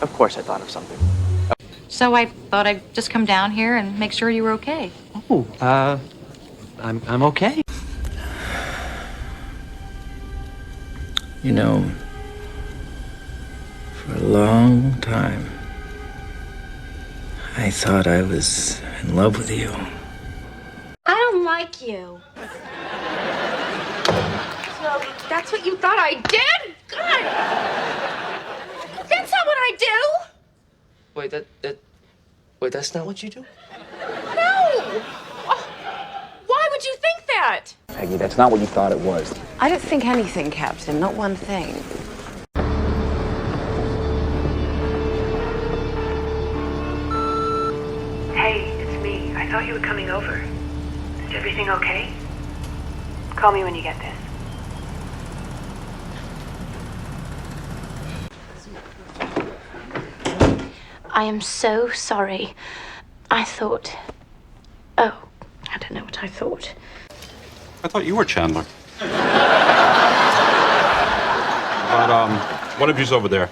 Of course I thought of something. So I thought I'd just come down here and make sure you were okay. Oh, I'm okay. You know, for a long time, I thought I was in love with you. I don't like you. So that's what you thought I did? God! That's not what I do! Wait, that's not what you do? No! Oh, why would you think that? Peggy, that's not what you thought it was. I don't think anything, Captain, not one thing. Hey, it's me. I thought you were coming over. Is everything okay? Call me when you get this. I am so sorry. I thought... Oh, I don't know what I thought. I thought you were Chandler. But, one of you's over there.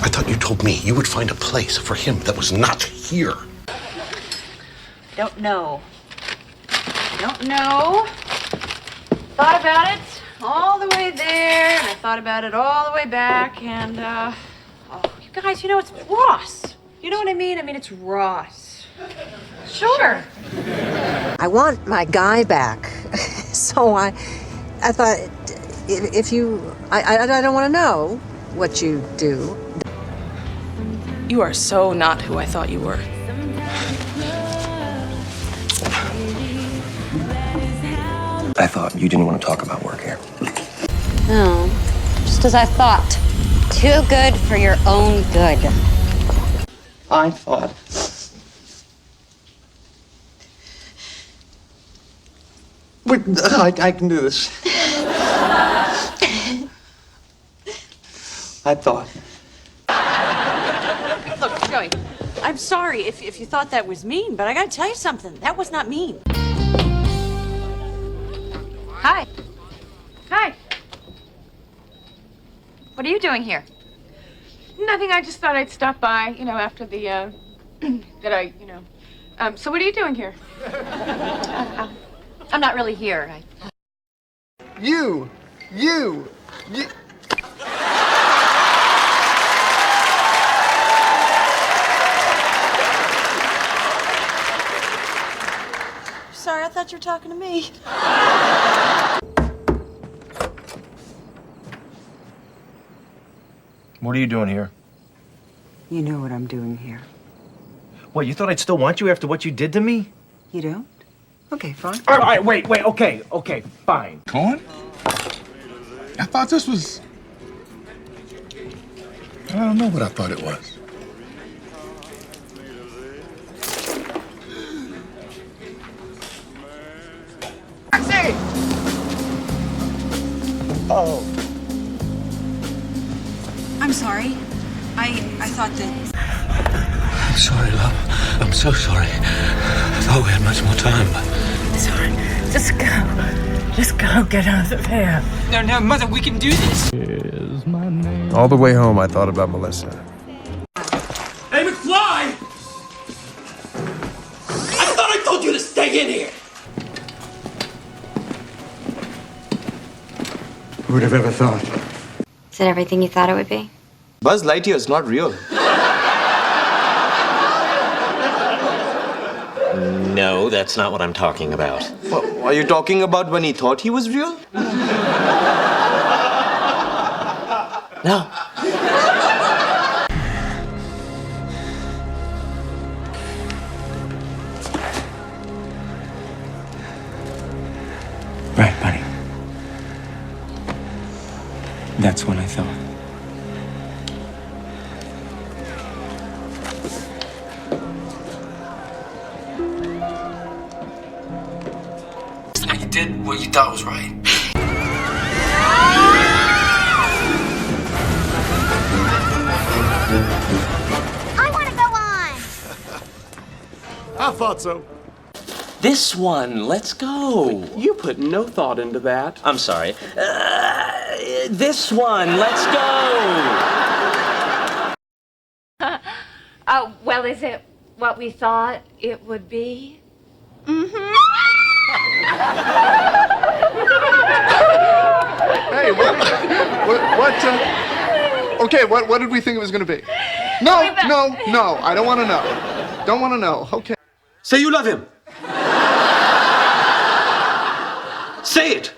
I thought you told me you would find a place for him that was not here. Don't know. Don't know. Thought about it all the way there, and I thought about it all the way back, and, oh, you guys, you know, it's Ross. You know what I mean? I mean, it's Ross. Sure. I want my guy back. So I thought, if you, I don't want to know what you do. You are so not who I thought you were. I thought you didn't want to talk about work here. No, just as I thought. Too good for your own good. I thought. Wait, I can do this. I thought. Look, Joey, I'm sorry if you thought that was mean, but I gotta tell you something. That was not mean. Hi. Hi. What are you doing here? Nothing, I just thought I'd stop by, you know, after the, so what are you doing here? I'm not really here. You. Sorry, I thought you were talking to me. What are you doing here? You know what I'm doing here. What, you thought I'd still want you after what you did to me? You don't? Okay, fine. All right, wait, okay, fine. Cohen? I thought this was... I don't know what I thought it was. Taxi! Oh. I'm sorry. I thought that... I'm sorry, love. I'm so sorry. I thought we had much more time, but... It's all right. Just go. Just go. Get out of there. No, Mother, we can do this. All the way home, I thought about Melissa. Hey, McFly! I thought I told you to stay in here! Who would have ever thought? Is it everything you thought it would be? Buzz Lightyear is not real. No, that's not what I'm talking about. What, are you talking about when he thought he was real? No. Right, buddy. That's when I thought. You did what you thought was right. I want to go on. I thought so. This one, let's go. You put no thought into that. I'm sorry. This one, let's go. Well, is it what we thought it would be? Mm-hmm. Hey, okay, what did we think it was going to be? No, I don't want to know. Don't want to know, okay. Say you love him. Say it.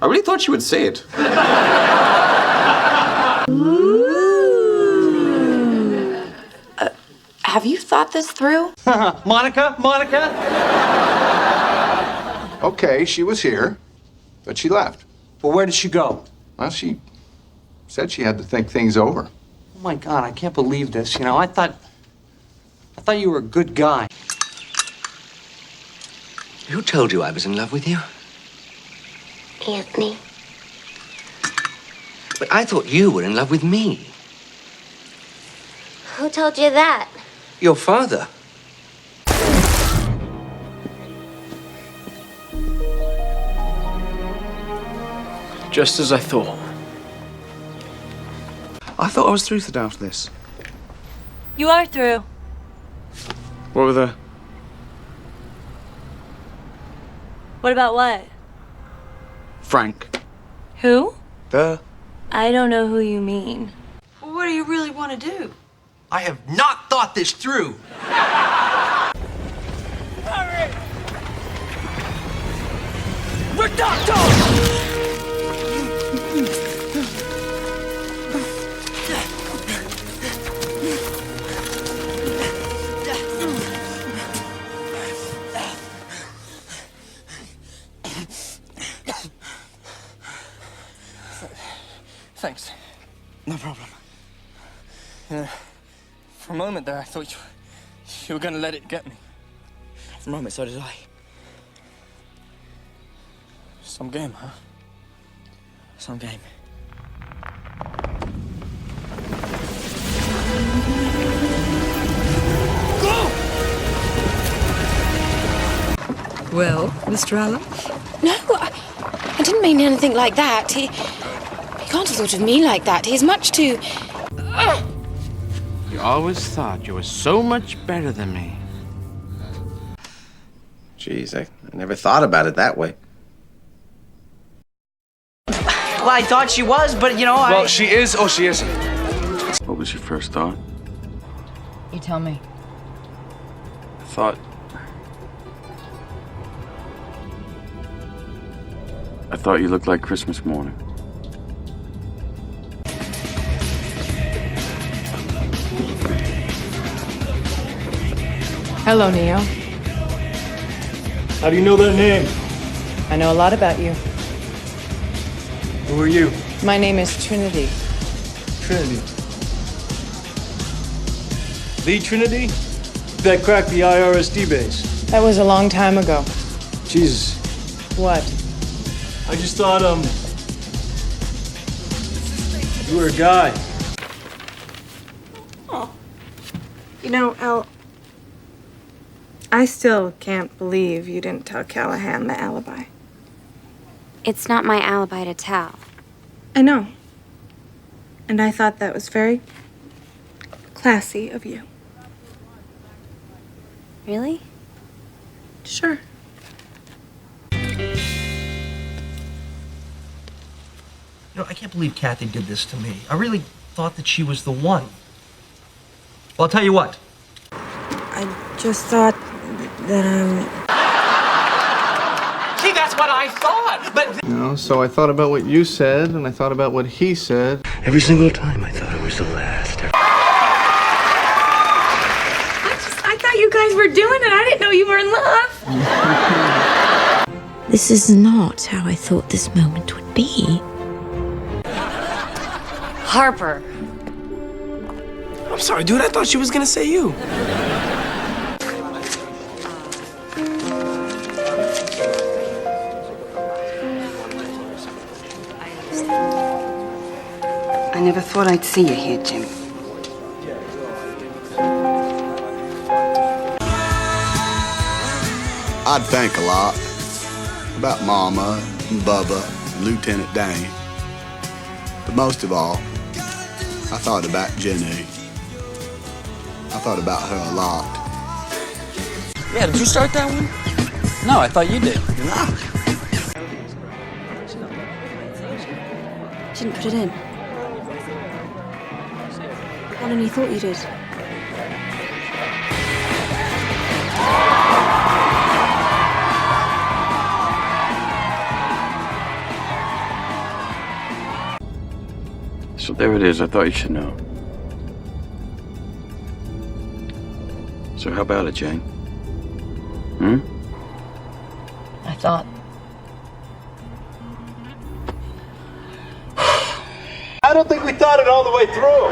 I really thought she would say it. Have you thought this through? Monica? Okay, she was here, but she left. Well, where did she go? Well, she said she had to think things over. Oh my God, I can't believe this. You know, I thought you were a good guy. Who told you I was in love with you? Anthony. But I thought you were in love with me. Who told you that? Your father. Just as I thought. I thought I was through today after this. You are through. What were the... What about what? Frank. Who? The... I don't know who you mean. Well, what do you really want to do? I have not thought this through. Hurry! We're doctors! Thanks. No problem. For a moment there, I thought you were gonna let it get me. For a moment, so did I. Some game, huh? Some game. Well, Mr. Allen? No, I didn't mean anything like that. He can't have thought of me like that. He's much too... You always thought you were so much better than me. Jeez, I never thought about it that way. Well, I thought she was, but you know, Well, she is or she isn't. What was your first thought? You tell me. I thought you looked like Christmas morning. Hello, Neo. How do you know that name? I know a lot about you. Who are you? My name is Trinity. Trinity. The Trinity? That cracked the IRSD base. That was a long time ago. Jesus. What? I just thought, you were a guy. Oh. You know, Elle, I still can't believe you didn't tell Callahan the alibi. It's not my alibi to tell. I know. And I thought that was very classy of you. Really? Sure. You know, I can't believe Kathy did this to me. I really thought that she was the one. Well, I'll tell you what. I just thought that, See, that's what I thought, but... You know, so I thought about what you said, and I thought about what he said. Every single time I thought it was the last. I thought you guys were doing it. I didn't know you were in love. This is not how I thought this moment would be. Harper. I'm sorry, dude. I thought she was gonna say you. I never thought I'd see you here, Jim. I'd think a lot about Mama, and Bubba, and Lieutenant Dane. But most of all, I thought about Jenny. I thought about her a lot. Yeah, did you start that one? No, I thought you did. You didn't put it in. Well, and you thought you did. So there it is. I thought you should know. So how about it, Jane? I thought. I don't think we thought it all the way through.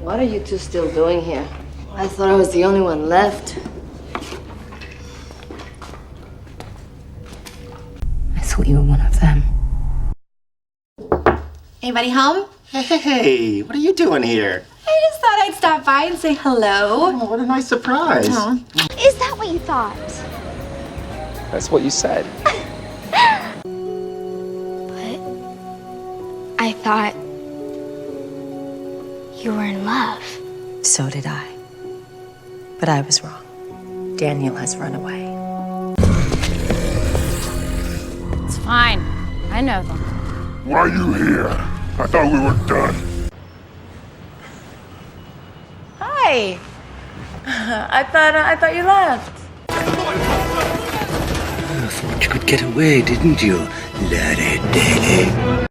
What are you two still doing here? I thought I was the only one left. I thought you were one of them. Anybody home? Hey, what are you doing here? I just thought I'd stop by and say hello. Oh, what a nice surprise. Aw. Is that what you thought? That's what you said. I thought you were in love. So did I. But I was wrong. Daniel has run away. It's fine. I know them. Why are you here? I thought we were done. Hi. I thought you left. I thought you could get away, didn't you, Larry Daly?